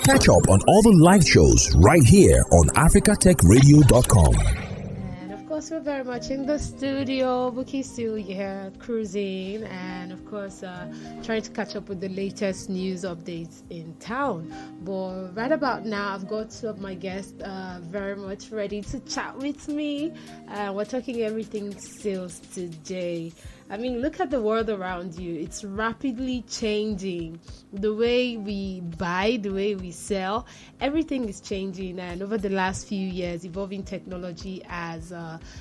Catch up on all the live shows right here on africatechradio.com. And of course, we're very much in the studio. Bookii still here, cruising, and of course, trying to catch up with the latest news updates in town. But right about now, I've got two of my guests very much ready to chat with me. We're talking everything sales today. I mean, look at the world around you. It's rapidly changing. The way we buy, the way we sell, everything is changing. And over the last few years, evolving technology has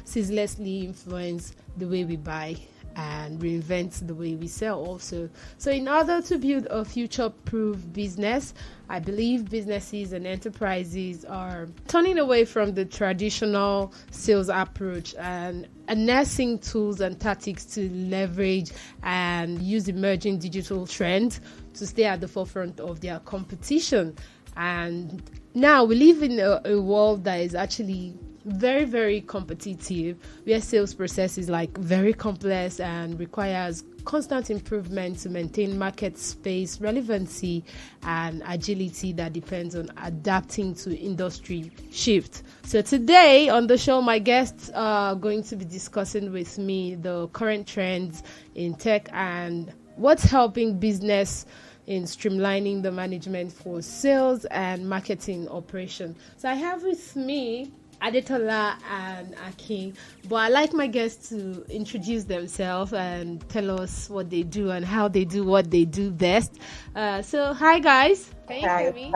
ceaselessly influenced the way we buy and reinvent the way we sell also. So in order to build a future-proof business, I believe businesses and enterprises are turning away from the traditional sales approach and harnessing tools and tactics to leverage and use emerging digital trends to stay at the forefront of their competition. And now we live in a world that is actually very, very competitive, where sales process is like very complex and requires constant improvement to maintain market space, relevancy, and agility that depends on adapting to industry shift. So today on the show, my guests are going to be discussing with me the current trends in tech and what's helping business in streamlining the management for sales and marketing operation. So I have with me Adetola and Akin, but I like my guests to introduce themselves and tell us what they do and how they do what they do best. So hi guys. Can you hear me?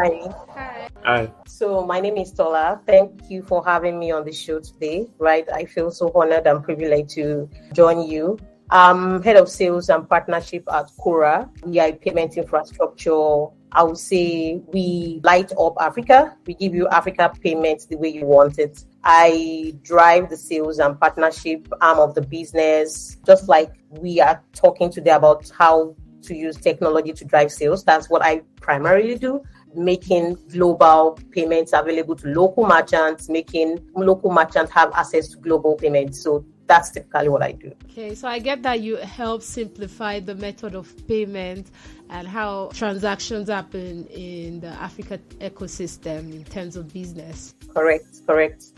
Hi. So my name is Tola. Thank you for having me on the show today. Right, I feel so honored and privileged to join you. I'm head of sales and partnership at Cora. We are a payment infrastructure. I would say we light up Africa. We give you Africa payments the way you want it. I drive the sales and partnership arm of the business, just like we are talking today about how to use technology to drive sales. That's what I primarily do, making global payments available to local merchants, making local merchants have access to global payments. So that's typically what I do. Okay, so I get that you help simplify the method of payment and how transactions happen in the Africa ecosystem in terms of business. Correct.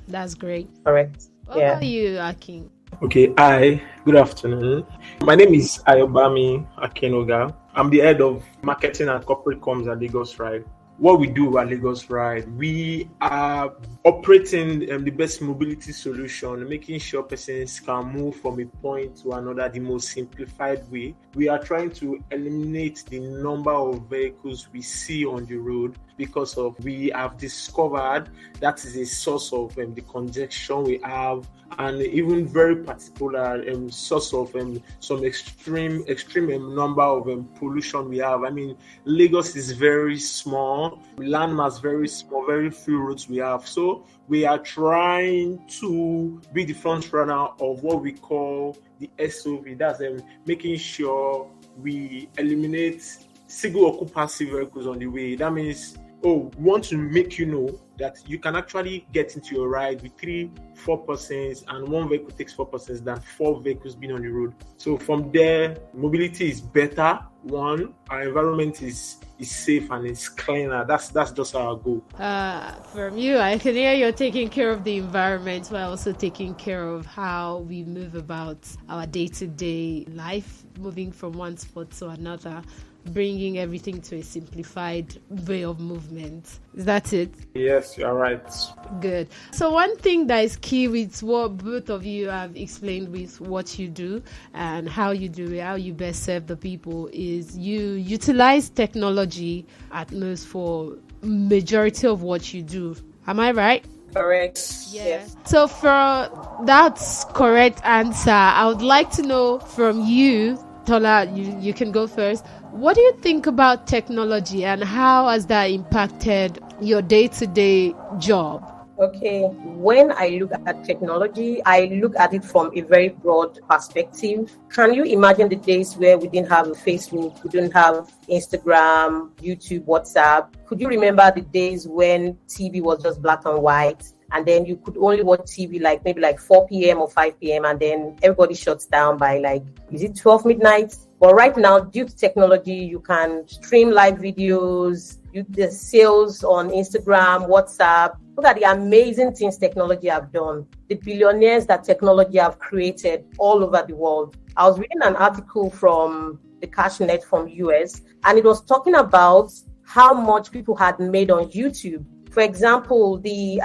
That's great. Correct. What about you, Akin? Okay, hi. Good afternoon. My name is Ayobami Akinnugba. I'm the head of marketing and corporate comms at LagosRide. What we do at LagosRide, we are operating the best mobility solution, making sure persons can move from a point to another the most simplified way. We are trying to eliminate the number of vehicles we see on the road because of we have discovered that is a source of the congestion we have, and even very particular source of some extreme number of pollution we have. I mean, Lagos is very small, landmass very small, very few roads we have. So we are trying to be the front runner of what we call the SOV. That's making sure we eliminate single occupancy vehicles on the way. That means, we want to make you know that you can actually get into your ride with 3-4 persons, and one vehicle takes 4 persons than 4 vehicles being on the road. So from there, mobility is better. One, our environment is safe and it's cleaner. That's just our goal. From you, I can hear you're taking care of the environment while also taking care of how we move about our day-to-day life, moving from one spot to another, bringing everything to a simplified way of movement. Is that it? Yes, you're right. Good. So one thing that is key with what both of you have explained with what you do and how you do it, how you best serve the people, is you utilize technology at most for majority of what you do. Am I right? Correct. Yeah. Yes. So for that's correct answer, I would like to know from you, Tola, you can go first. What do you think about technology and how has that impacted your day-to-day job? Okay, when I look at technology, I look at it from a very broad perspective. Can you imagine the days where we didn't have Facebook, we didn't have Instagram, YouTube, WhatsApp? Could you remember the days when TV was just black and white? And then you could only watch TV maybe 4 p.m. or 5 p.m. and then everybody shuts down by is it 12 midnight? But right now, due to technology, you can stream live videos, the sales on Instagram, WhatsApp. Look at the amazing things technology have done. The billionaires that technology have created all over the world. I was reading an article from the CashNet from US, and it was talking about how much people had made on YouTube. For example, the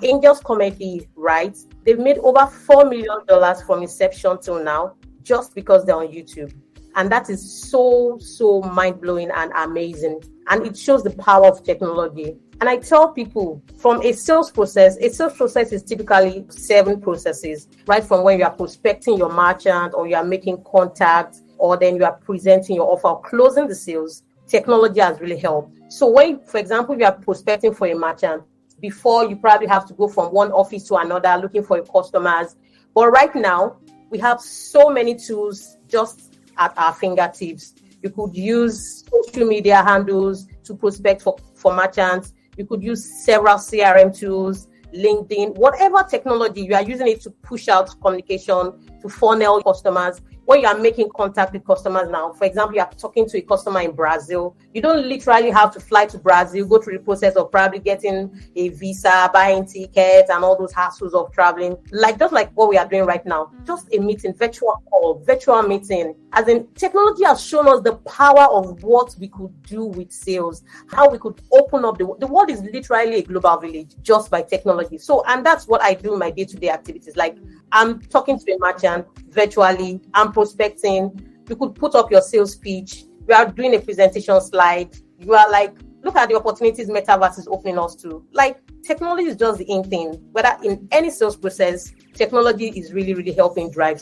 Angel's comedy, right? They've made over $4 million from inception till now, just because they're on YouTube. And that is so mind-blowing and amazing. And it shows the power of technology. And I tell people, from a sales process is typically 7 processes, right? From when you are prospecting your merchant, or you are making contact, or then you are presenting your offer, or closing the sales. Technology has really helped. So when, for example, you are prospecting for a merchant, before you probably have to go from one office to another looking for your customers. But right now, we have so many tools just at our fingertips. You could use social media handles to prospect for merchants. You could use several CRM tools, LinkedIn, whatever technology, you are using it to push out communication, to funnel customers. When you are making contact with customers now, for example, you are talking to a customer in Brazil, you don't literally have to fly to Brazil, go through the process of probably getting a visa, buying tickets, and all those hassles of traveling. Just like what we are doing right now, just a meeting, virtual call, virtual meeting. As in, technology has shown us the power of what we could do with sales, how we could open up the world is literally a global village just by technology. So, and that's what I do in my day-to-day activities. Like, I'm talking to a merchant virtually, I'm prospecting. You could put up your sales pitch. We are doing a presentation slide. You are like, look at the opportunities metaverse is opening us to. Like, technology is just the in thing. Whether in any sales process, technology is really helping drive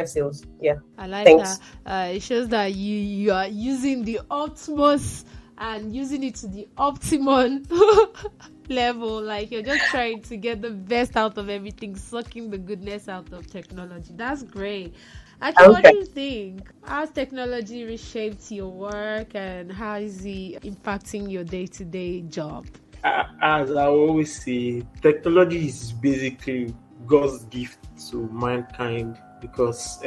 sales. Yeah. I like Thanks. that. It shows that you are using the Optimus and using it to the optimum level. Like, you're just trying to get the best out of everything, sucking the goodness out of technology. That's great. Actually, what do you think? How's technology reshaped your work, and how is it impacting your day-to-day job? As I always say, technology is basically God's gift to mankind, because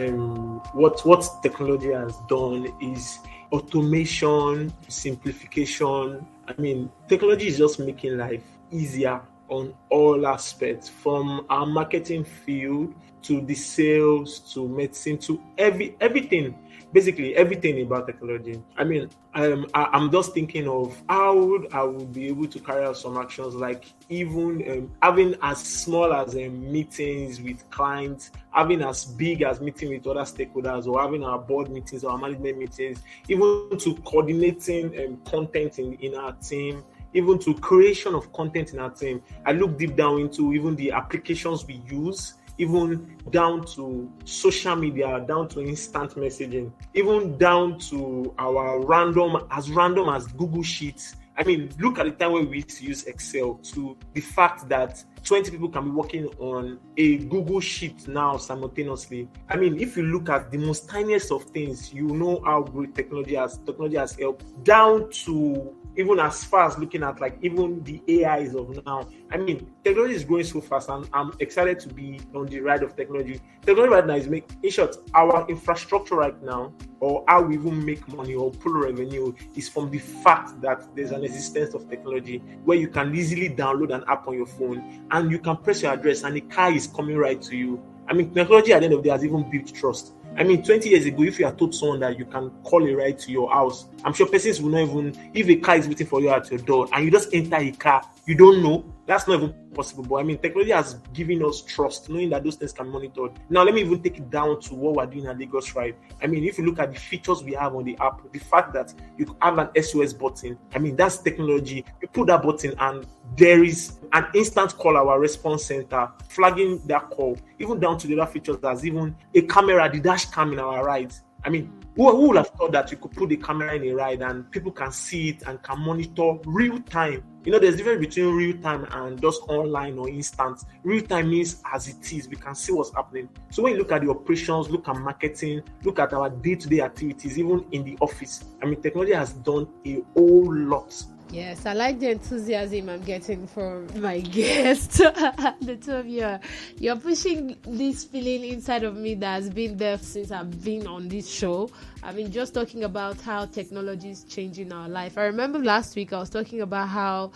what technology has done is automation, simplification. I mean, technology is just making life easier on all aspects, from our marketing field to the sales to medicine to everything. Basically, everything about technology. I mean, I'm just thinking of how I would be able to carry out some actions, like even having as small as meetings with clients, having as big as meeting with other stakeholders, or having our board meetings or our management meetings, even to coordinating content in our team, even to creation of content in our team. I look deep down into even the applications we use, even down to social media, down to instant messaging, even down to our random as Google Sheets. I mean, look at the time when we used to use Excel, to the fact that 20 people can be working on a Google Sheet now simultaneously. I mean, if you look at the most tiniest of things, you know how great technology has helped, down to even as far as looking at like even the AIs of now. I mean, technology is growing so fast, and I'm excited to be on the ride of technology. Technology right now is in short, our infrastructure right now, or how we even make money or pull revenue, is from the fact that there's an existence of technology where you can easily download an app on your phone and you can press your address and the car is coming right to you. I mean, technology at the end of the day has even built trust. I mean, 20 years ago, if you had told someone that you can call a ride to your house, I'm sure persons will not even, if a car is waiting for you at your door and you just enter a car, you don't know, that's not even possible. But I mean, technology has given us trust, knowing that those things can be monitored. Now, let me even take it down to what we're doing at LagosRide. I mean, if you look at the features we have on the app, the fact that you have an SOS button, I mean, that's technology. You put that button and there is an instant call, our response center, flagging that call, even down to the other features. There's even a camera, the dash cam in our rides. I mean, who would have thought that you could put the camera in a ride and people can see it and can monitor real time? You know, there's a difference between real time and just online or instant. Real time means as it is, we can see what's happening. So when you look at the operations, look at marketing, look at our day-to-day activities, even in the office, I mean, technology has done a whole lot Yes, I like the enthusiasm I'm getting from my guest. The two of you, you're pushing this feeling inside of me that has been there since I've been on this show. I mean, just talking about how technology is changing our life. I remember last week I was talking about how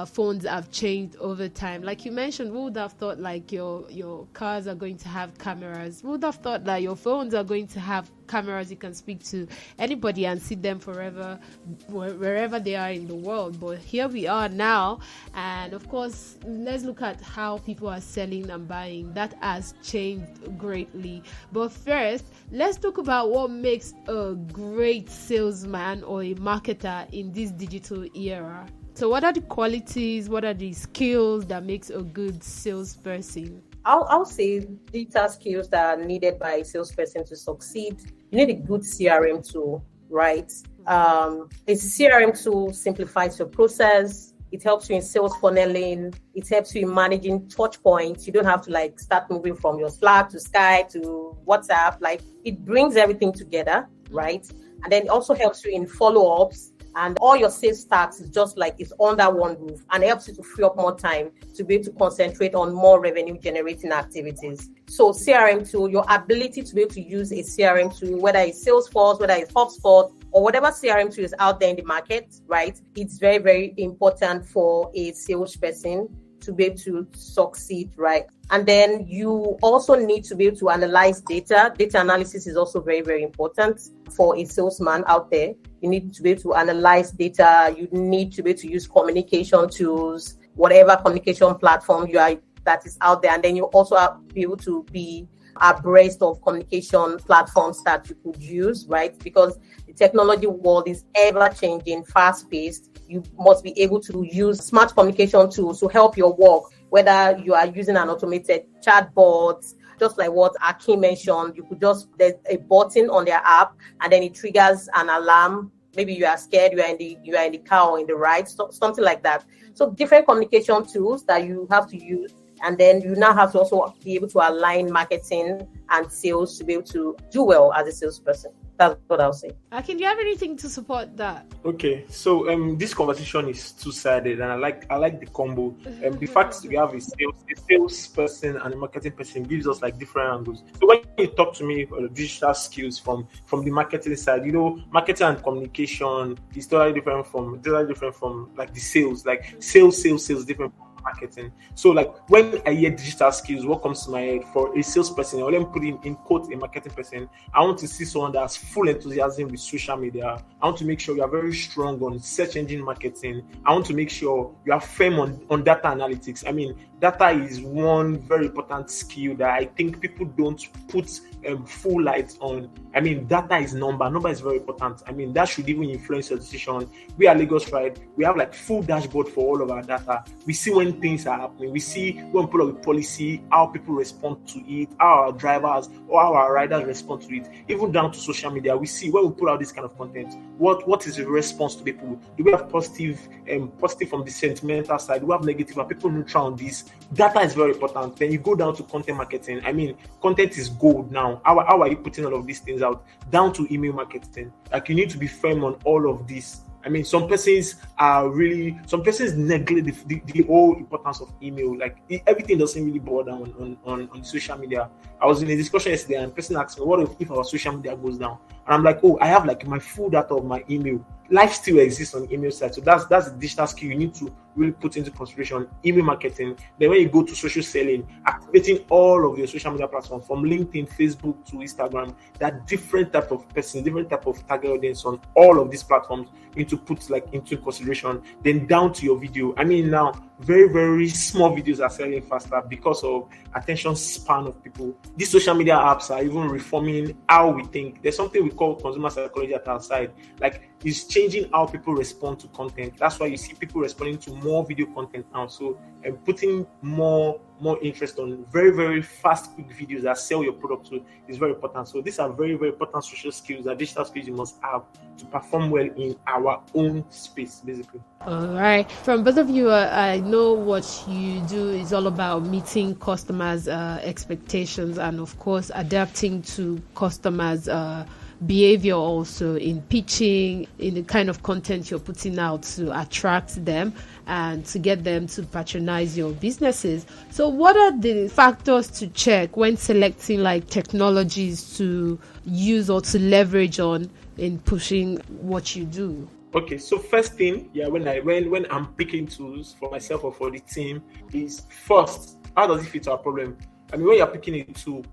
phones have changed over time. Like you mentioned, who would have thought like your cars are going to have cameras? Who would have thought that your phones are going to have cameras? You can speak to anybody and see them forever, wherever they are in the world. But here we are now, and of course, let's look at how people are selling and buying. That has changed greatly. But first, let's talk about what makes a great salesman or a marketer in this digital era. So what are the qualities, what are the skills that makes a good salesperson? I'll say digital skills that are needed by a salesperson to succeed. You need a good CRM tool, right? A CRM tool simplifies your process. It helps you in sales funneling. It helps you in managing touch points. You don't have to like start moving from your Slack to Skype to WhatsApp. Like it brings everything together, right? And then it also helps you in follow-ups. And all your sales tasks is just like it's under one roof, and it helps you to free up more time to be able to concentrate on more revenue generating activities. So CRM tool, your ability to be able to use a CRM tool, whether it's Salesforce, whether it's HubSpot, or whatever CRM tool is out there in the market, right? It's very, very important for a salesperson to be able to succeed, right? And then you also need to be able to analyze data. Data analysis is also very, very important for a salesman out there. You need to be able to analyze data. You need to be able to use communication tools, whatever communication platform you are that is out there. And then you also have to be able to be abreast of communication platforms that you could use, right? Because the technology world is ever changing, fast paced. You must be able to use smart communication tools to help your work, whether you are using an automated chatbot, just like what Akin mentioned. You could there's a button on their app and then it triggers an alarm. Maybe you are scared, you are in the car or in the ride, something like that. So different communication tools that you have to use. And then you now have to also be able to align marketing and sales to be able to do well as a salesperson. That's what I'll say. Akin, do you have anything to support that? Okay, so this conversation is two-sided, and I like the combo. The fact we have a salesperson and a marketing person gives us like different angles. So when you talk to me about digital skills from the marketing side, you know, marketing and communication is totally different from like the sales. Like sales different from marketing. So like when I hear digital skills, what comes to my head for a salesperson, or let me put in quote a marketing person, I want to see someone that's full enthusiasm with social media. I want to make sure you are very strong on search engine marketing. I want to make sure you are firm on data analytics. I mean, data is one very important skill that I think people don't put full light on. I mean, data is number is very important. I mean, that should even influence your decision. We at LagosRide, we have like full dashboard for all of our data. We see when things are happening. We see when we put up a policy, how people respond to it, how our drivers or how our riders respond to it, even down to social media. We see when we put out this kind of content, what is the response to people? Do we have positive from the sentimental side? Do we have negative? Are people neutral on this? Data is very important. Then you go down to content marketing. I mean, content is gold now. How are you putting all of these things out? Down to email marketing. Like you need to be firm on all of this. I mean, some persons neglect the whole importance of email. Like everything doesn't really boil down on social media. I was in a discussion yesterday and a person asked me, what if our social media goes down? And I'm like, I have like my full data of my email. Life still exists on the email side. So that's the digital skill you need to really put into consideration. Email marketing. Then when you go to social selling, activating all of your social media platforms from LinkedIn, Facebook to Instagram, that different type of person, different type of target audience on all of these platforms you need to put like into consideration. Then down to your video. I mean, now very, very small videos are selling faster because of attention span of people. These social media apps are even reforming how we think. There's something we call consumer psychology at our side. Like it's changing how people respond to content. That's why you see people responding to more video content now. So putting more interest on very, very fast, quick videos that sell your product to is very important. So these are very, very important social skills, that digital skills you must have to perform well in our own space, basically. All right. From both of you, I know what you do is all about meeting customers' expectations and, of course, adapting to customers' behavior also in pitching, in the kind of content you're putting out to attract them and to get them to patronize your businesses. So what are the factors to check when selecting like technologies to use or to leverage on in pushing what you do? Okay, so first thing, when I'm picking tools for myself or for the team is first, how does it fit our problem? I mean, when you're picking a tool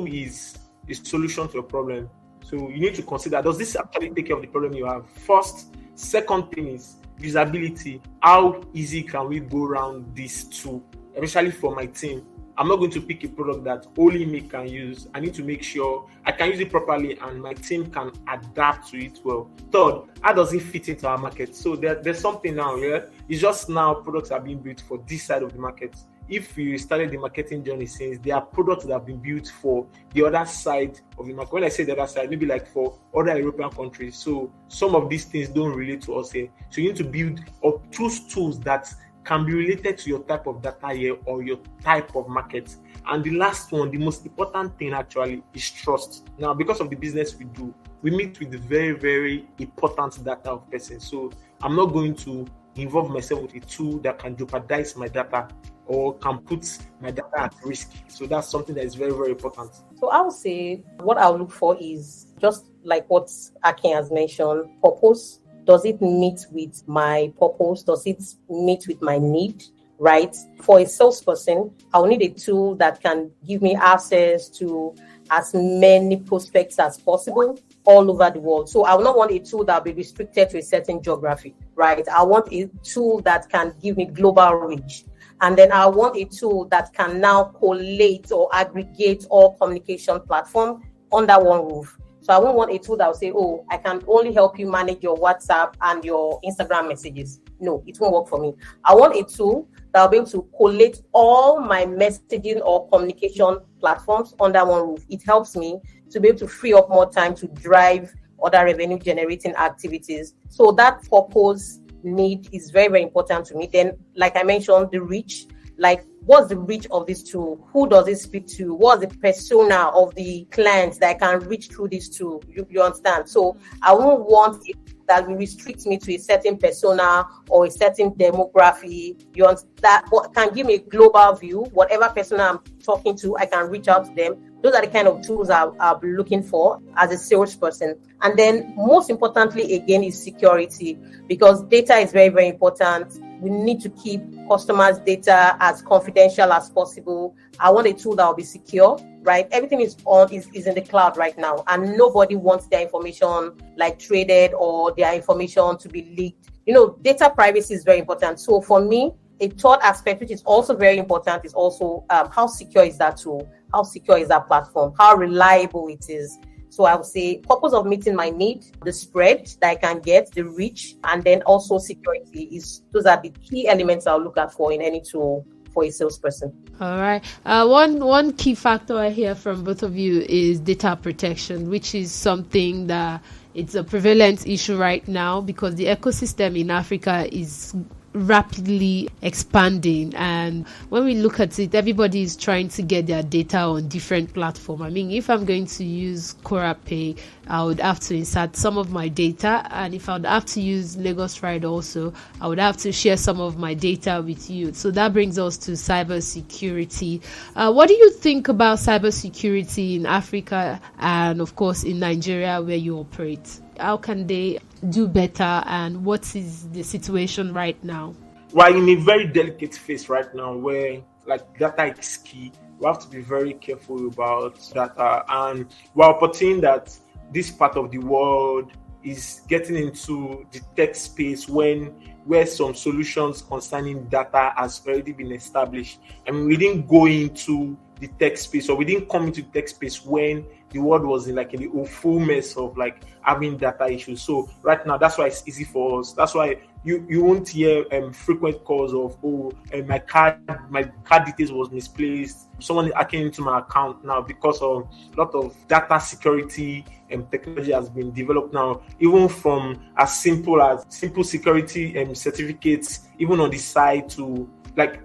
is a solution to a problem. So you need to consider, does this actually take care of the problem you have? First. Second thing is usability. How easy can we go around this tool, especially for my team? I'm not going to pick a product that only me can use. I need to make sure I can use it properly and my team can adapt to it well. Third, how does it fit into our market? So there's something now, it's just now products are being built for this side of the market. If you started the marketing journey since, there are products that have been built for the other side of the market. When I say the other side, maybe like for other European countries. So some of these things don't relate to us here. So you need to build or choose tools that can be related to your type of data here or your type of market. And the last one, the most important thing actually is trust. Now, because of the business we do, we meet with the very, very important data of persons. So I'm not going to involve myself with a tool that can jeopardize my data or can put my data at risk. So that's something that is very, very important. So I would say what I'll look for is just like what Akin has mentioned, purpose. Does it meet with my purpose? Does it meet with my need? Right? For a salesperson, I'll need a tool that can give me access to as many prospects as possible all over the world. So I will not want a tool that will be restricted to a certain geography, right? I want a tool that can give me global reach. And then I want a tool that can now collate or aggregate all communication platform under one roof. So I won't want a tool that will say, oh, I can only help you manage your WhatsApp and your Instagram messages. No, it won't work for me. I want a tool that will be able to collate all my messaging or communication platforms under one roof. It helps me to be able to free up more time to drive other revenue generating activities. So that purpose need is very, very important to me. Then, like I mentioned, the reach, like what's the reach of this tool? Who does it speak to? What's the persona of the clients that I can reach through this tool? You understand? So I won't want it that will restrict me to a certain persona or a certain demography. You understand? That can give me a global view. Whatever persona I'm talking to, I can reach out to them. Those are the kind of tools I'll be looking for as a salesperson. And then most importantly, again, is security, because data is very, very important. We need to keep customers' data as confidential as possible. I want a tool that will be secure, right? Everything is in the cloud right now, and nobody wants their information like traded or their information to be leaked. Data privacy is very important. So for me, a third aspect, which is also very important, is also how secure is that tool? How secure is that platform? How reliable it is? So I would say purpose of meeting my need, the spread that I can get, the reach, and then also security those are the key elements I'll look at for in any tool for a salesperson. All right. One key factor I hear from both of you is data protection, which is something that it's a prevalent issue right now because the ecosystem in Africa is rapidly expanding, and when we look at it, everybody is trying to get their data on different platforms. I mean, if I'm going to use Cora Pay, I would have to insert some of my data, and if I would have to use LagosRide also, I would have to share some of my data with you. So that brings us to cybersecurity. What do you think about cybersecurity in Africa and of course in Nigeria where you operate? How can they do better, and what is the situation right now? We're in a very delicate phase right now where data is key. We have to be very careful about data, and we're opportune that this part of the world is getting into the tech space where some solutions concerning data has already been established. I mean, we didn't go into the tech space, or we didn't come into the tech space when the world was in the full mess of having data issues. So right now, that's why it's easy for us. That's why you won't hear frequent calls of my card details was misplaced. Someone is hacking into my account now, because of a lot of data security and technology has been developed now, even from as simple security certificates, even on the side to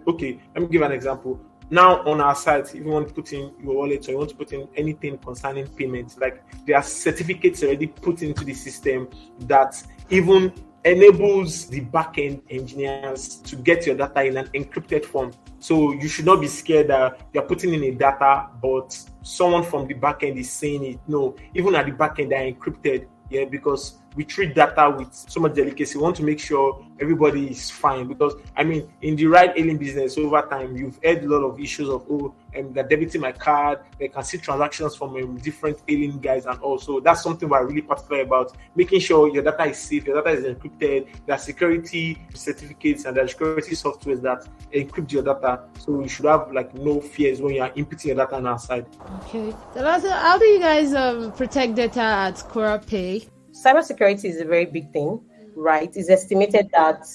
okay, let me give an example. Now on our site, if you want to put in your wallet or you want to put in anything concerning payments, like there are certificates already put into the system that even enables the backend engineers to get your data in an encrypted form. So you should not be scared that you're putting in a data, but someone from the backend is saying it. No, even at the backend, they're encrypted. Yeah, because we treat data with so much delicacy. We want to make sure everybody is fine. Because I mean, in the ride-hailing business, over time, you've had a lot of issues of they're debiting my card. They can see transactions from different hailing guys, and also that's something we're really particular about. Making sure your data is safe, your data is encrypted. There are security certificates and there are security softwares that encrypt your data. So you should have like no fears when you are inputting your data on our side. Okay. So how do you guys protect data at Cora Pay? Cybersecurity is a very big thing, right? It's estimated that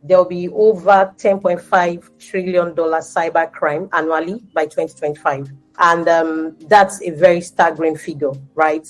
there will be over $10.5 trillion cyber crime annually by 2025. And that's a very staggering figure, right?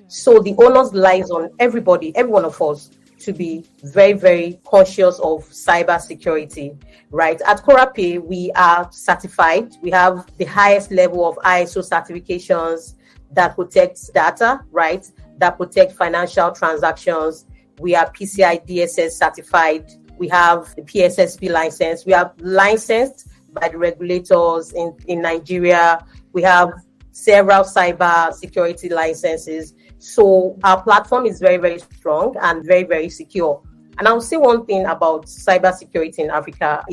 So the onus lies on everybody, every one of us, to be very, very conscious of cybersecurity, right? At Cora Pay, we are certified. We have the highest level of ISO certifications that protects data, right? That protect financial transactions. We are PCI DSS certified. We have the PSSP license. We are licensed by the regulators in Nigeria. We have several cyber security licenses. So our platform is very, very strong and very, very secure. And I'll say one thing about cybersecurity in Africa.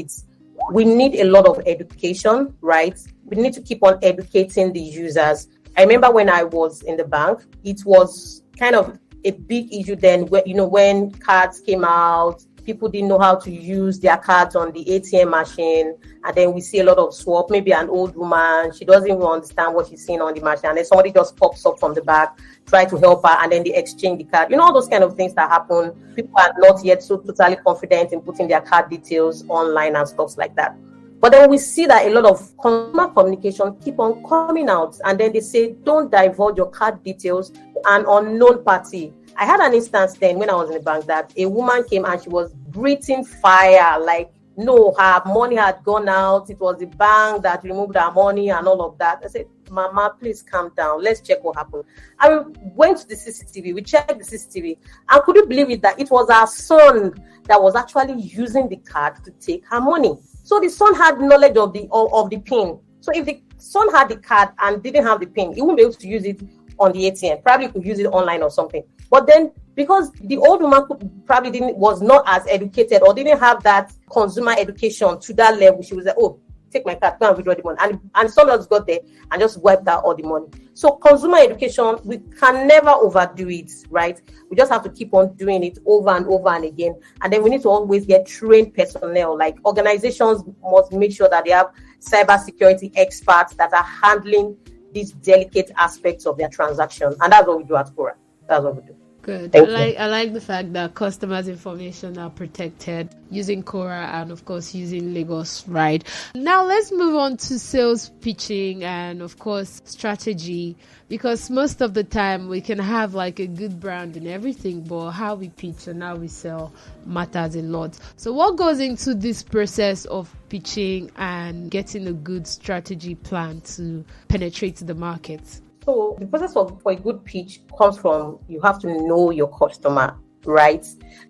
We need a lot of education, right? We need to keep on educating the users. I remember when I was in the bank, it was kind of a big issue then, when cards came out, people didn't know how to use their cards on the ATM machine. And then we see a lot of swap, maybe an old woman, she doesn't even understand what she's seeing on the machine. And then somebody just pops up from the back, try to help her, and then they exchange the card. All those kind of things that happen. People are not yet so totally confident in putting their card details online and stuff like that. But then we see that a lot of consumer communication keep on coming out, and then they say, don't divulge your card details to an unknown party. I had an instance then when I was in the bank that a woman came and she was breathing fire, like, no, her money had gone out. It was the bank that removed her money and all of that. I said, Mama, please calm down. Let's check what happened. And we went to the CCTV. We checked the CCTV. And could you believe it that it was our son that was actually using the card to take her money? So the son had knowledge of the PIN. So if the son had the card and didn't have the PIN, he wouldn't be able to use it on the ATM. Probably could use it online or something. But then because the old woman was not as educated or didn't have that consumer education to that level, she was like, oh, take my card, go and withdraw the money. And someone else got there and just wiped out all the money. So consumer education, we can never overdo it, right? We just have to keep on doing it over and over and again. And then we need to always get trained personnel. Like organizations must make sure that they have cybersecurity experts that are handling these delicate aspects of their transaction. And that's what we do at Cora. That's what we do. Good. I like the fact that customers' information are protected using Cora and, of course, using LagosRide. Now, let's move on to sales pitching and, of course, strategy, because most of the time we can have like a good brand and everything, but how we pitch and how we sell matters a lot. So what goes into this process of pitching and getting a good strategy plan to penetrate the market? So the process for a good pitch comes from, you have to know your customer, right?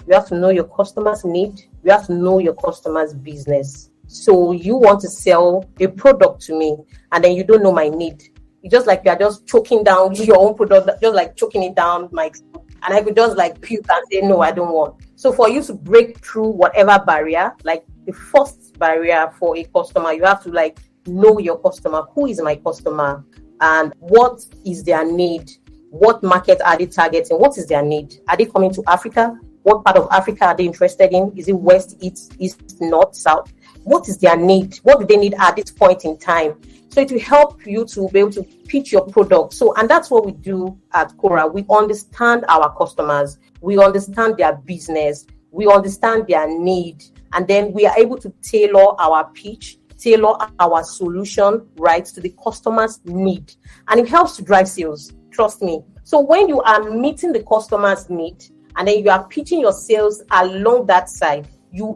You have to know your customer's need. You have to know your customer's business. So you want to sell a product to me and then you don't know my need. It's just like you are just choking down your own product, just like choking it down, and I could just like puke and say, no, I don't want. So for you to break through whatever barrier, like the first barrier for a customer, you have to like know your customer. Who is my customer? And what is their need? What market are they targeting? What is their need? Are they coming to Africa? What part of Africa are they interested in? Is it west, east, north, south? What is their need? What do they need at this point in time? So it will help you to be able to pitch your product. And that's what we do at Cora. We understand our customers. We understand their business. We understand their need. And then we are able to tailor our pitch, tailor our solution, right, to the customer's need. And it helps to drive sales. Trust me. So when you are meeting the customer's need and then you are pitching your sales along that side,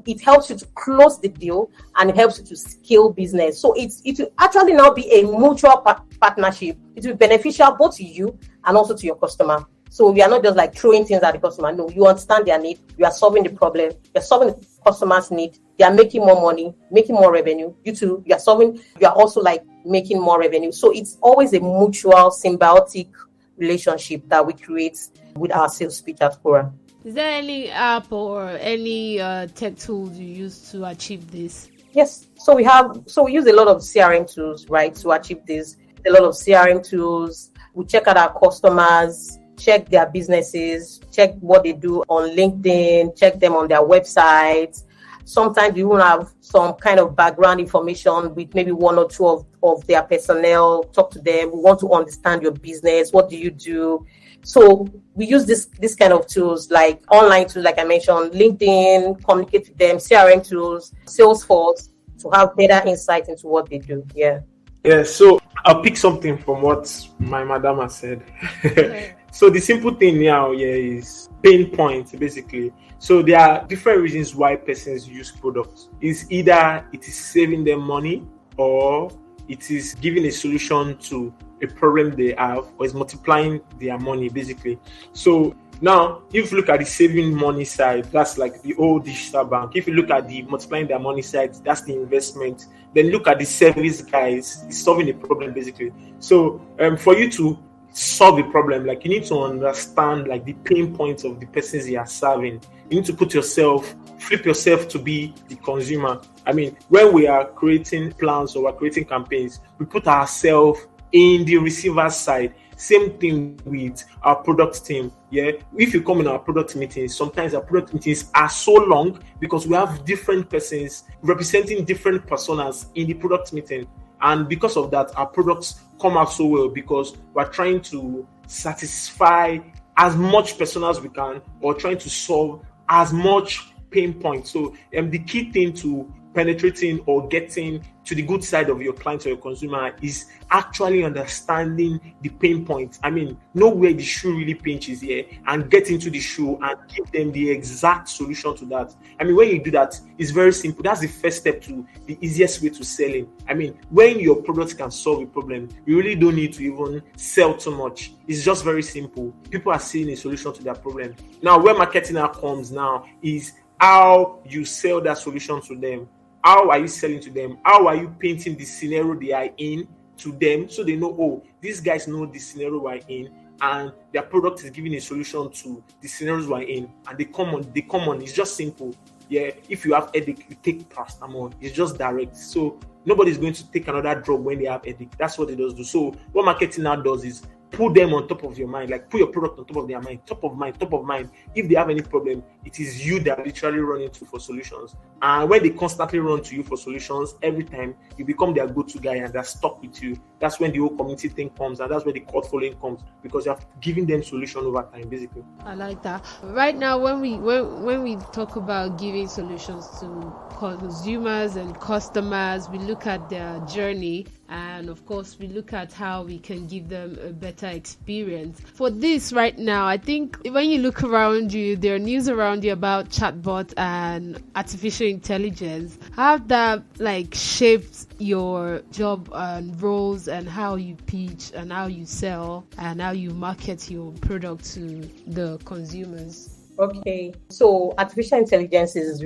it helps you to close the deal and it helps you to scale business. So it will actually now be a mutual partnership. It will be beneficial both to you and also to your customer. So we are not just like throwing things at the customer. No, you understand their need. You are solving the problem. You're solving the customer's need. They are making more money, making more revenue. You too, you are also like making more revenue. So it's always a mutual symbiotic relationship that we create with our sales pitch at Cora. Is there any app or any tech tools you use to achieve this? Yes. So we use a lot of CRM tools, right, to achieve this. A lot of CRM tools. We check out our customers, check their businesses, check what they do on LinkedIn, check them on their websites. Sometimes we will have some kind of background information with maybe one or two of their personnel, talk to them. We want to understand your business. What do you do? So we use this kind of tools, like online tools, like I mentioned, LinkedIn, communicate with them, CRM tools, Salesforce, to have better insight into what they do. Yeah. Yeah, so I'll pick something from what my madam has said. Okay. So the simple thing now is pain points, basically. So there are different reasons why persons use products. It's either it is saving them money, or it is giving a solution to a problem they have, or it's multiplying their money, basically. So now, if you look at the saving money side, that's like the old digital bank. If you look at the multiplying their money side, that's the investment. Then look at the service guys, it's solving a problem, basically. So for you to solve a problem, like you need to understand like the pain points of the persons you are serving. You need to flip yourself to be the consumer. I mean, when we are creating plans or we're creating campaigns, we put ourselves in the receiver side. Same thing with our product team. Yeah, if you come in our product meetings, sometimes our product meetings are so long because we have different persons representing different personas in the product meeting. And because of that, our products come out so well because we're trying to satisfy as much personas as we can, or trying to solve as much pain points. So the key thing to penetrating or getting to the good side of your client or your consumer is actually understanding the pain points. I mean, know where the shoe really pinches here and get into the shoe and give them the exact solution to that. I mean, when you do that, it's very simple. That's the first step to the easiest way to selling. I mean, when your product can solve a problem, you really don't need to even sell too much. It's just very simple. People are seeing a solution to their problem. Now, where marketing now comes now is how you sell that solution to them. How are you selling to them? How are you painting the scenario they are in to them so they know, oh, these guys know the scenario we're in, and their product is giving a solution to the scenarios we're in, and they come on. It's just simple. Yeah, if you have headache, you take paracetamol. It's just direct. So nobody's going to take another drug when they have headache. That's what it does do. So what marketing now does is put them on top of your mind, like put your product on top of their mind, top of mind. If they have any problem, it is you that literally run into for solutions. And when they constantly run to you for solutions, every time you become their go-to guy and they're stuck with you. That's when the whole community thing comes, and that's where the cult following comes, because you have given them solution over time, basically. I like that. Right now, when we talk about giving solutions to consumers and customers, we look at their journey, and of course we look at how we can give them a better experience. For this right now, I think when you look around you, there are news around you about chatbot and artificial intelligence. How that like shaped your job and roles, and how you pitch and how you sell and how you market your product to the consumers? Okay, so artificial intelligence is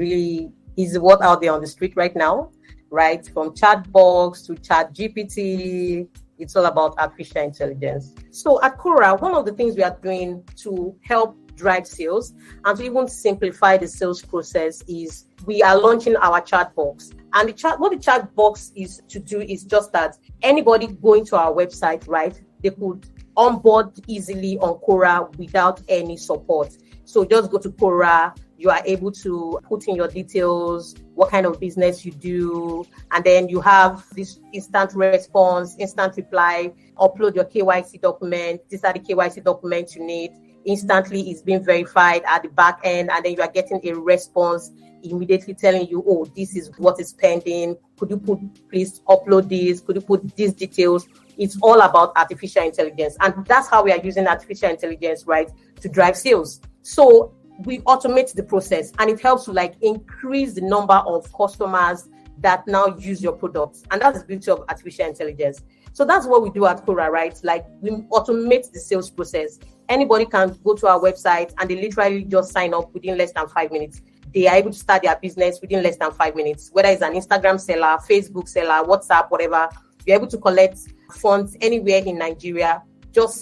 what out there on the street right now, right? From chatbots to chat GPT, it's all about artificial intelligence. So at Cora, one of the things we are doing to help drive sales and to even simplify the sales process is we are launching our chat box. And what the chat box is to do is just that anybody going to our website, right, they could onboard easily on Cora without any support. So just go to Cora, you are able to put in your details, what kind of business you do, and then you have this instant response, instant reply, upload your KYC document. These are the KYC documents you need. Instantly, it's being verified at the back end, and then you are getting a response immediately telling you, oh, this is what is pending. Could you please upload this? Could you put these details? It's all about artificial intelligence. And that's how we are using artificial intelligence, right, to drive sales. So we automate the process, and it helps to like increase the number of customers that now use your products. And that's the beauty of artificial intelligence. So that's what we do at Cora, right? Like, we automate the sales process. Anybody can go to our website and they literally just sign up within less than 5 minutes. They are able to start their business within less than 5 minutes, whether it's an Instagram seller, Facebook seller, WhatsApp, whatever. You're able to collect funds anywhere in Nigeria, just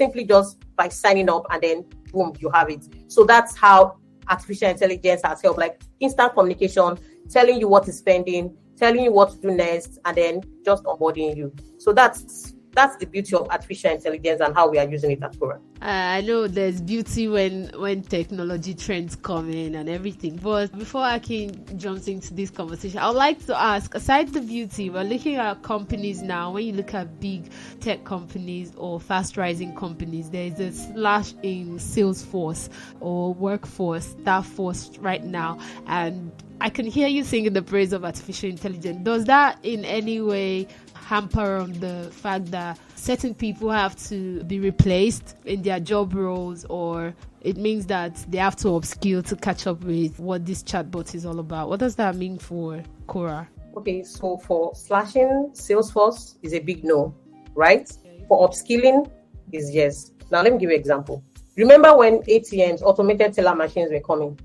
by signing up, and then boom, you have it. So that's how artificial intelligence has helped, like instant communication, telling you what is spending, telling you what to do next, and then just onboarding you. So that's the beauty of artificial intelligence and how we are using it at Cora. I know there's beauty when technology trends come in and everything, but before Akin jumps into this conversation, I would like to ask, aside the beauty, we're looking at companies now. When you look at big tech companies or fast rising companies, there's a slash in sales force or workforce, staff force right now, and I can hear you singing the praise of artificial intelligence. Does that in any way hamper on the fact that certain people have to be replaced in their job roles, or it means that they have to upskill to catch up with what this chatbot is all about? What does that mean for Cora? Okay, so for slashing Salesforce is a big no, right? For upskilling is yes. Now let me give you an example. Remember when ATMs, automated teller machines, were coming?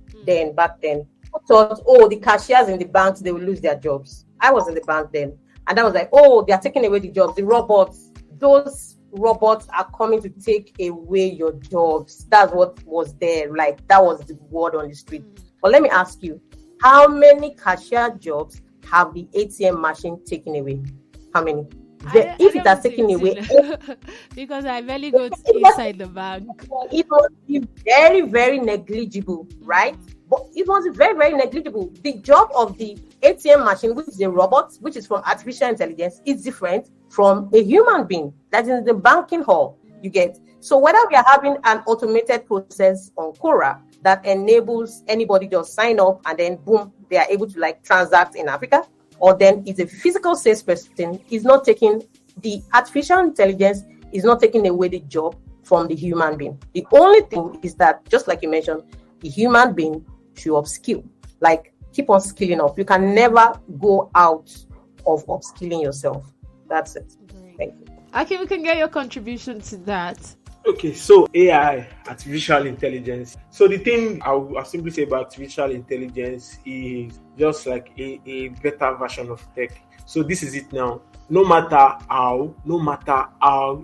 Back then, I thought, the cashiers in the banks, they will lose their jobs. I was in the bank then. And I was like, they are taking away the jobs. The robots, those robots are coming to take away your jobs. That's what was there. Like, that was the word on the street. But let me ask you, how many cashier jobs have the ATM machine taken away? How many? If it has taken away, because I barely go inside the bank. It was very, very negligible, right? But it was very, very negligible. The job of the ATM machine, which is a robot, which is from artificial intelligence, is different from a human being that is in the banking hall. You get? So whether we are having an automated process on Cora that enables anybody just sign up and then boom, they are able to like transact in Africa, or then it's a physical salesperson, is not taking the artificial intelligence, is not taking away the job from the human being. The only thing is that, just like you mentioned, the human being should upskill, like keep on skilling up. You can never go out of upskilling yourself. That's it. Thank you. Okay, we can get your contribution to that. Okay, so AI, artificial intelligence. So the thing I'll simply say about artificial intelligence is just like a better version of tech. So this is it now. No matter how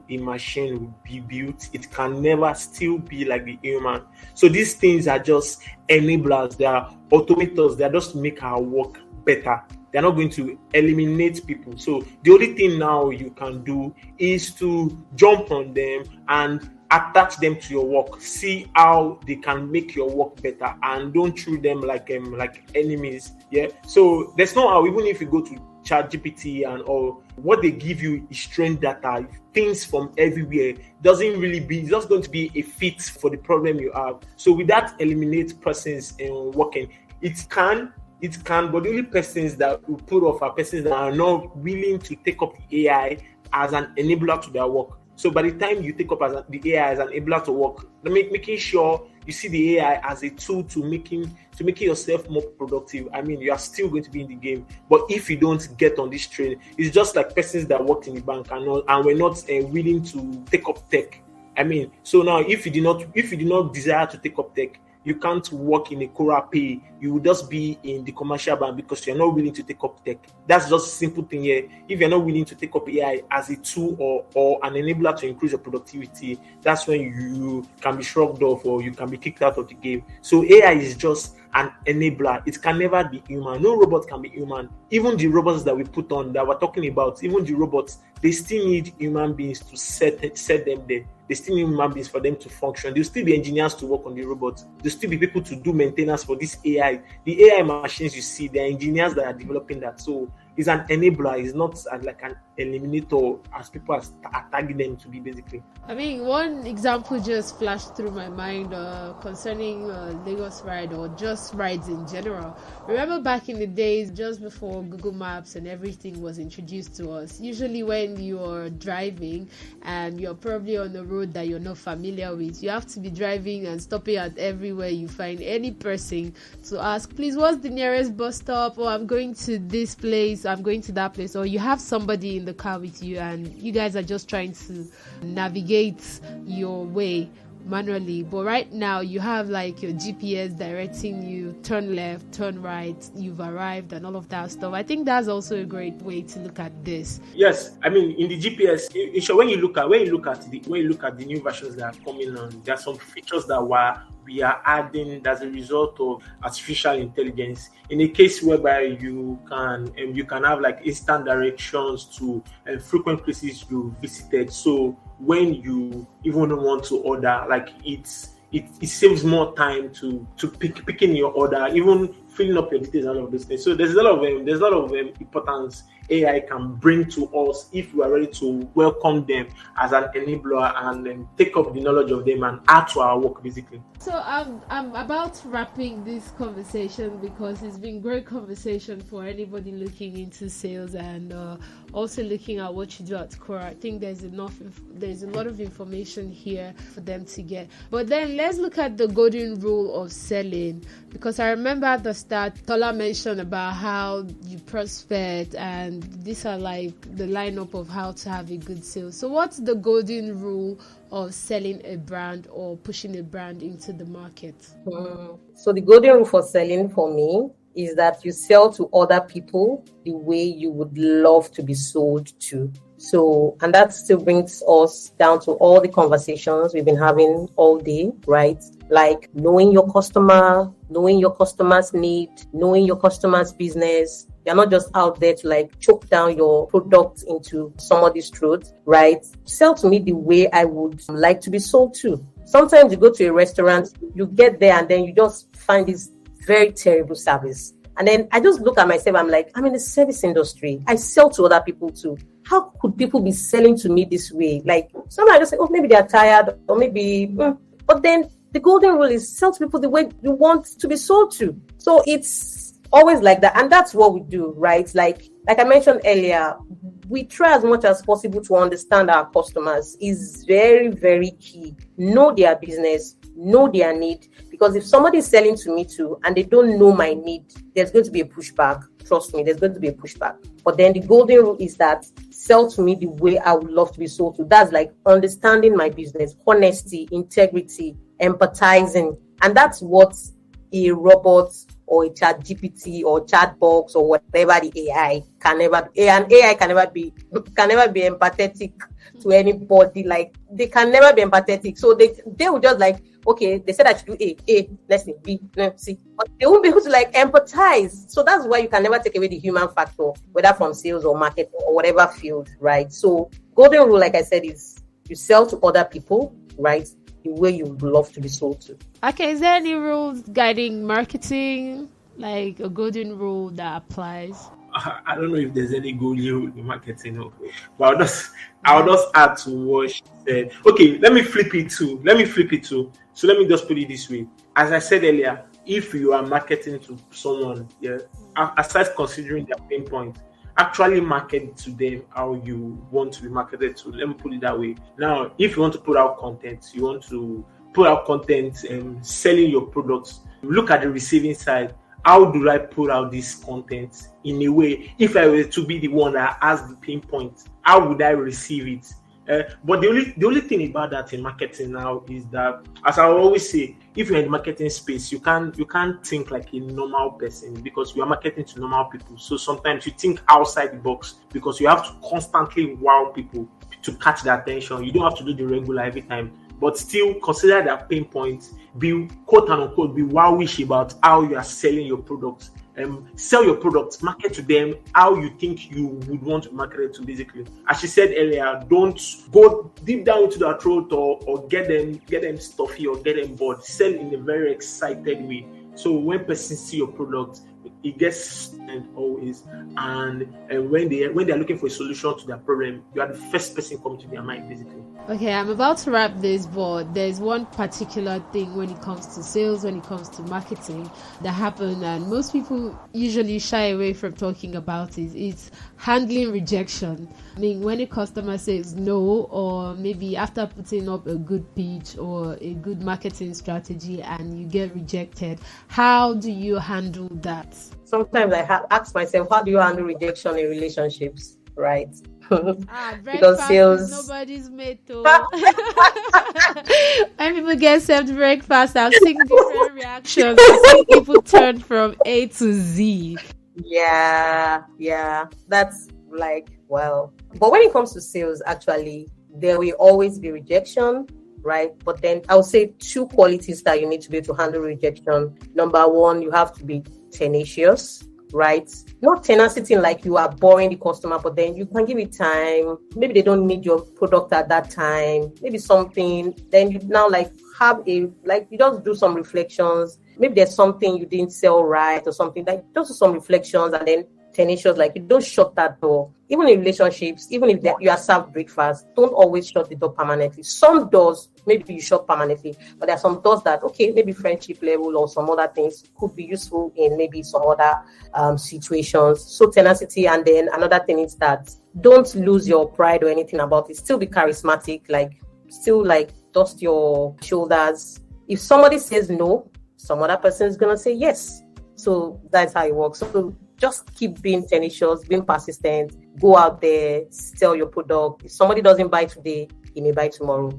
a machine will be built, it can never still be like the human. So these things are just enablers. They are automators. They are just to make our work better. They're not going to eliminate people. So the only thing now you can do is to jump on them and attach them to your work. See how they can make your work better, and don't treat them like enemies. Yeah. So there's no how, even if you go to ChatGPT and all, what they give you is trained data, things from everywhere. Doesn't really be, it's just going to be a fit for the problem you have. So with that, eliminate persons in working. It can, but the only persons that will put off are persons that are not willing to take up the AI as an enabler to their work. So by the time you take up the AI as an enabler to work, making sure you see the AI as a tool to making yourself more productive. I mean, you are still going to be in the game, but if you don't get on this train, it's just like persons that worked in the bank and were not willing to take up tech. I mean, so now if you do not desire to take up tech, you can't work in a Cora pay. You will just be in the commercial bank because you're not willing to take up tech. That's just a simple thing here. If you're not willing to take up AI as a tool or an enabler to increase your productivity, that's when you can be shrugged off or you can be kicked out of the game. So AI is just an enabler. It can never be human. No robot can be human. Even the robots that we put on, that we're talking about, even the robots, they still need human beings to set them there. They still need human beings for them to function. There'll still be engineers to work on the robots. There'll still be people to do maintenance for this AI. The AI machines you see, there are engineers that are developing that. So It's an enabler. It's not like an eliminator as people are tagging them to be, basically. I mean, one example just flashed through my mind concerning LagosRide, or just rides in general. Remember back in the days, just before Google Maps and everything was introduced to us, usually when you're driving and you're probably on a road that you're not familiar with, you have to be driving and stopping at everywhere you find any person to ask, please, what's the nearest bus stop? Or I'm going to this place, I'm going to that place. Or you have somebody in the car with you and you guys are just trying to navigate your way manually. But right now you have like your GPS directing you, turn left, turn right, you've arrived, and all of that stuff. I think that's also a great way to look at this. Yes, I mean, in the GPS, when you look at the new versions that are coming on, there are some features that we are adding as a result of artificial intelligence. In a case whereby you can have like instant directions to frequent places you visited. So when you even want to order, like it saves more time to picking your order, even filling up your details and all of those things. So there's a lot of importance AI can bring to us if we are ready to welcome them as an enabler and take up the knowledge of them and add to our work, basically. So I'm about wrapping this conversation because it's been great conversation for anybody looking into sales and also looking at what you do at Cora. I think there's a lot of information here for them to get. But then let's look at the golden rule of selling, because I remember at the start Tola mentioned about how you prospect, and these are like the lineup of how to have a good sale. So what's the golden rule of selling a brand or pushing a brand into the market? So the golden rule for selling for me is that you sell to other people the way you would love to be sold to. So, and that still brings us down to all the conversations we've been having all day, right? Like knowing your customer, knowing your customer's need, knowing your customer's business. You're not just out there to like choke down your product into somebody's throat, right? Sell to me the way I would like to be sold to. Sometimes you go to a restaurant, you get there and then you just find this very terrible service. And then I just look at myself, I'm like, I'm in the service industry. I sell to other people too. How could people be selling to me this way? Like, sometimes I just say, oh, maybe they're tired, or maybe, but then the golden rule is sell to people the way you want to be sold to. So it's always like that. And that's what we do, right? Like I mentioned earlier, we try as much as possible to understand our customers. Is very, very key. Know their business, know their need. Because if somebody is selling to me too and they don't know my need, there's going to be a pushback. Trust me, there's going to be a pushback. But then the golden rule is that sell to me the way I would love to be sold to. That's like understanding my business, honesty, integrity, empathizing. And that's what a robot or a chat GPT or chat box or whatever the AI can never be. An AI can never be empathetic to anybody. Like they can never be empathetic. So they will just like, okay, they said I should do A, let's see, B, C. But they won't be able to like empathize. So that's why you can never take away the human factor, whether from sales or marketing or whatever field, right? So golden rule, like I said, is you sell to other people, right? The way you would love to be sold to. Okay, is there any rules guiding marketing, like a golden rule that applies? I don't know if there's any golden rule in marketing, but I'll just add to what she said. Okay, let me flip it too. So let me just put it this way. As I said earlier, if you are marketing to someone, aside considering their pain point, actually market to them how you want to be marketed to. Let me put it that way. Now, if you want to put out content, selling your products, look at the receiving side. How do I put out this content in a way? If I were to be the one that has the pain point, how would I receive it? But the only thing about that in marketing now is that, as I always say, if you're in the marketing space, you can't think like a normal person because you are marketing to normal people. So sometimes you think outside the box because you have to constantly wow people to catch their attention. You don't have to do the regular every time, but still consider their pain points. Be quote unquote, be wowish about how you are selling your products. Sell your products, market to them how you think you would want to market it to, basically. As she said earlier, don't go deep down into their throat or get them stuffy or get them bored. Sell in a very excited way. So when persons see your product, it gets spent always. And when they're looking for a solution to their problem, you are the first person coming to their mind, basically. Okay, I'm about to wrap this, but there's one particular thing when it comes to sales, when it comes to marketing that happened, and most people usually shy away from talking about it. It's handling rejection. I mean, when a customer says no, or maybe after putting up a good pitch or a good marketing strategy and you get rejected, how do you handle that? Sometimes I ask myself, how do you handle rejection in relationships, right? Because sales, nobody's mate. When people get served breakfast, I've seen different reactions. I've seen people turn from A to Z. Yeah, that's like, well, but when it comes to sales, actually, there will always be rejection, right? But then I'll say 2 qualities that you need to be able to handle rejection. Number 1, you have to be tenacious, right? Not tenacity like you are boring the customer, but then you can give it time. Maybe they don't need your product at that time, maybe something. Then you now have you just do some reflections. Maybe there's something you didn't sell right or something, like just do some reflections and then tenacious, like you don't shut that door. Even in relationships, even if you are served breakfast, don't always shut the door permanently. Some doors, maybe you shut permanently, but there are some doors that, okay, maybe friendship level or some other things could be useful in maybe some other situations. So tenacity. And then another thing is that don't lose your pride or anything about it. Still be charismatic, still dust your shoulders. If somebody says no, some other person is going to say yes. So that's how it works. So just keep being tenacious, being persistent, go out there, sell your product. If somebody doesn't buy today, he may buy tomorrow.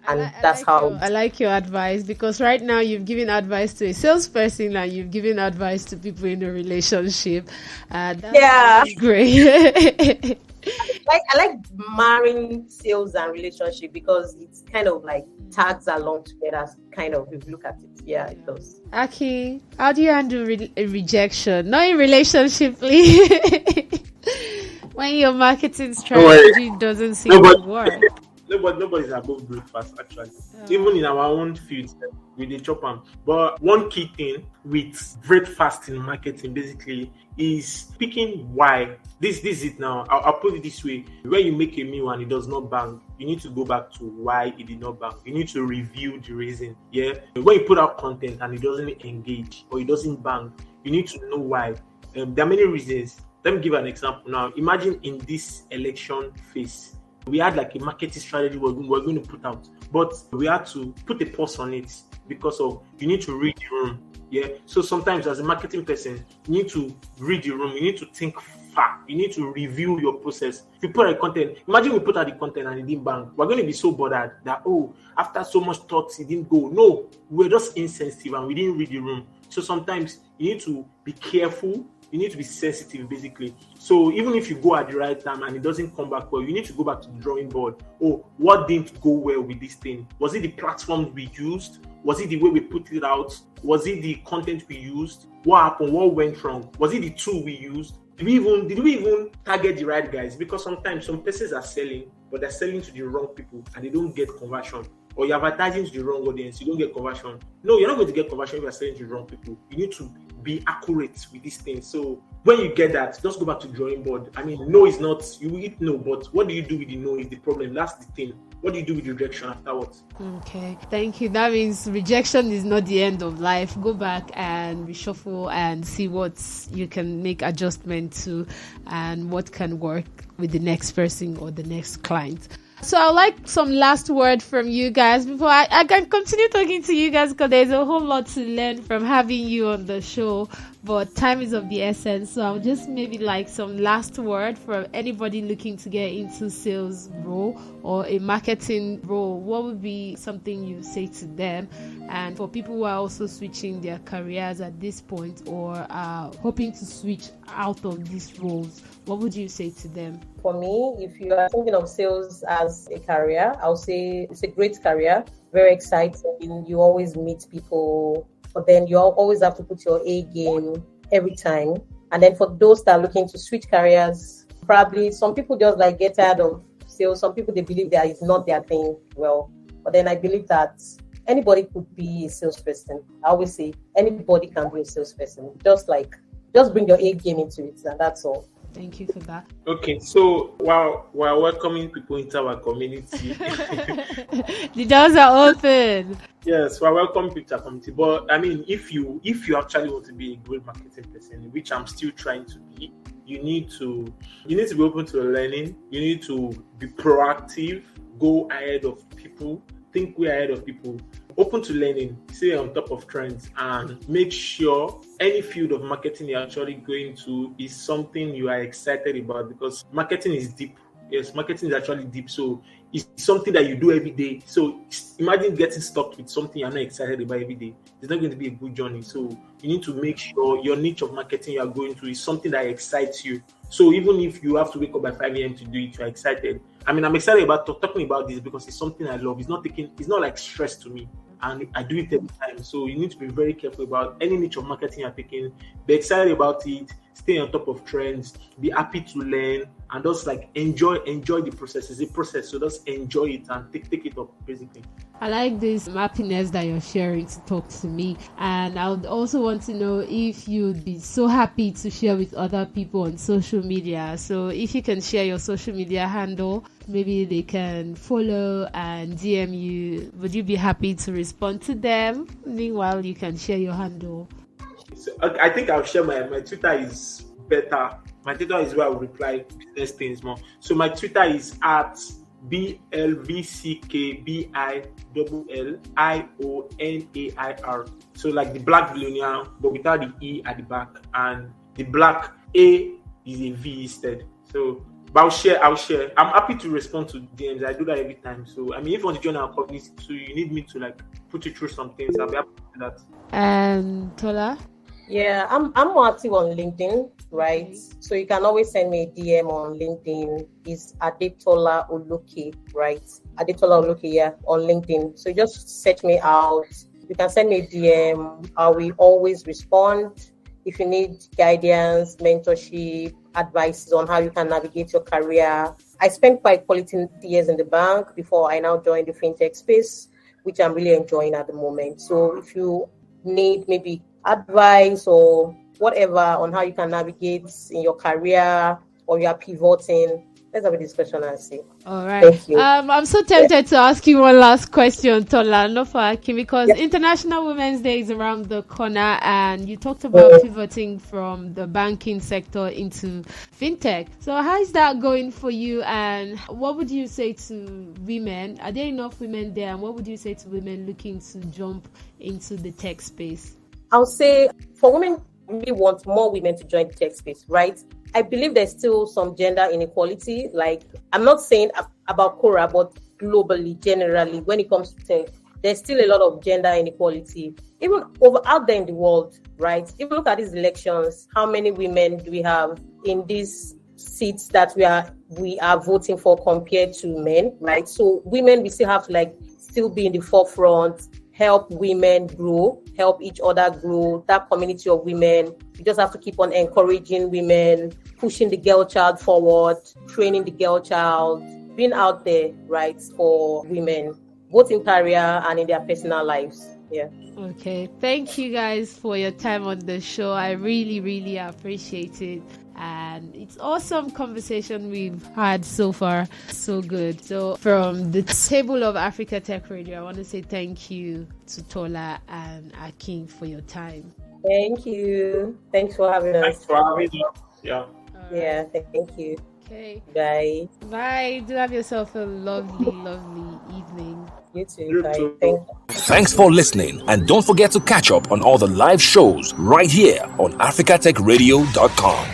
I like your advice, because right now you've given advice to a salesperson and you've given advice to people in a relationship. That's great. I like marrying sales and relationship because it's kind of like tags along together, kind of, if you look at it. Yeah, it does. Aki, how do you handle rejection? Not in relationship, please. When your marketing strategy doesn't seem to work. Nobody's above breakfast, actually. Even in our own field, we dey chop am. But one key thing with breakfast in marketing basically is picking why. This is it now. I'll put it this way. When you make a meal and it does not bang, you need to go back to why it did not bang. You need to review the reason. Yeah. When you put out content and it doesn't engage or it doesn't bang, you need to know why. There are many reasons. Let me give an example now. Imagine in this election phase, we had like a marketing strategy we're going to put out, but we had to put a pause on it because of you need to read the room. Yeah. So sometimes as a marketing person, you need to read the room. You need to think far. You need to review your process. If you put out content, imagine we put out the content and it didn't bang. We're going to be so bothered that, after so much thought, it didn't go. No, we're just insensitive and we didn't read the room. So sometimes you need to be careful. You need to be sensitive, basically. So even if you go at the right time and it doesn't come back well, you need to go back to the drawing board. What didn't go well with this thing? Was it the platform we used? Was it the way we put it out? Was it the content we used? What happened? What went wrong? Was it the tool we used? Did we even target the right guys? Because sometimes some persons are selling, but they're selling to the wrong people and they don't get conversion. Or you're advertising to the wrong audience, you don't get conversion. No, you're not going to get conversion if you're selling to the wrong people. You need to be accurate with these things. So when you get that, just go back to the drawing board. I mean, no is not, you eat no, but what do you do with the no is the problem. That's the thing. What do you do with rejection afterwards? Okay, thank you. That means rejection is not the end of life. Go back and reshuffle and see what you can make adjustment to and what can work with the next person or the next client. So I'd like some last word from you guys before I can continue talking to you guys, because there's a whole lot to learn from having you on the show, but time is of the essence. So I'll just maybe like some last word for anybody looking to get into sales role or a marketing role. What would be something you say to them? And for people who are also switching their careers at this point or are hoping to switch out of these roles, what would you say to them? For me, if you are thinking of sales as a career, I'll say it's a great career, very exciting. You always meet people, but then you always have to put your A game every time. And then for those that are looking to switch careers, probably some people just like get tired of sales. Some people, they believe that it's not their thing. Well, but then I believe that anybody could be a salesperson. I always say anybody can be a salesperson. Just like just bring your A game into it, and that's all. Thank you for that. Okay, so while we're welcoming people into our community, The doors are open. yes, we're welcoming people to our community. But I mean, if you actually want to be a great marketing person, which I'm still trying to be, you need to be open to learning. You need to be proactive, go ahead of people, think way ahead of people, open to learning, stay on top of trends, and make sure any field of marketing you're actually going to is something you are excited about, because marketing is deep. Yes, marketing is actually deep. So it's something that you do every day. So imagine getting stuck with something you're not excited about every day. It's not going to be a good journey. So you need to make sure your niche of marketing you are going to is something that excites you. So even if you have to wake up by 5 a.m. to do it, you're excited. I mean, I'm excited about talking about this because it's something I love. It's not like stress to me. And I do it every time. So you need to be very careful about any niche of marketing you're taking. Be excited about it. Stay on top of trends. Be happy to learn, and just like enjoy the process. It's a process, so just enjoy it and take it up, basically. I like this happiness that you're sharing to talk to me, and I would also want to know if you'd be so happy to share with other people on social media. So if you can share your social media handle, maybe they can follow and DM you. Would you be happy to respond to them? Meanwhile, you can share your handle. So I think I'll share my Twitter is better. My Twitter is where I will reply business things more. So my Twitter is at BLVCKBILLIONAIR. So like the black billionaire, but without the E at the back, and the black A is a V instead. So but I'll share. I'm happy to respond to DMs. I do that every time. So I mean, if you want to join our community, so you need me to like put you through some things, I'll be happy to do that. And Tola? Yeah, I'm more active on LinkedIn, right? Okay. So you can always send me a DM on LinkedIn. It's Adetola Oloke, right? Adetola Oloke, yeah, on LinkedIn. So just search me out. You can send me a DM. I will always respond. If you need guidance, mentorship, advice on how you can navigate your career. I spent quite quality years in the bank before I now joined the fintech space, which I'm really enjoying at the moment. So if you need maybe advice or whatever on how you can navigate in your career, or you are pivoting, let's have a discussion and see. All right. Thank you. I'm so tempted to ask you one last question, Tola, not for Akin, because International Women's Day is around the corner, and you talked about pivoting from the banking sector into fintech. So how is that going for you, and what would you say to women? Are there enough women there, and what would you say to women looking to jump into the tech space? I'll say for women, we want more women to join the tech space, right? I believe there's still some gender inequality. Like, I'm not saying about Cora, but globally, generally, when it comes to tech, there's still a lot of gender inequality. Even out there in the world, right? If you look at these elections, how many women do we have in these seats that we are voting for compared to men, right? So women, we still have to still be in the forefront, help women grow, help each other grow, that community of women. We just have to keep on encouraging women, pushing the girl child forward, training the girl child, being out there, right, for women, both in career and in their personal lives. Yeah. Okay. Thank you guys for your time on the show. I really, really appreciate it. And it's awesome conversation we've had so far. So good. So from the table of Africa Tech Radio, I want to say thank you to Tola and Akin for your time. Thank you. Thanks for having us. Thanks for having us. Yeah. Right. Yeah, thank you. Okay. Bye. Bye. Do have yourself a lovely, lovely evening. You too. Bye. Thank you. Thanks for listening, and don't forget to catch up on all the live shows right here on africatechradio.com.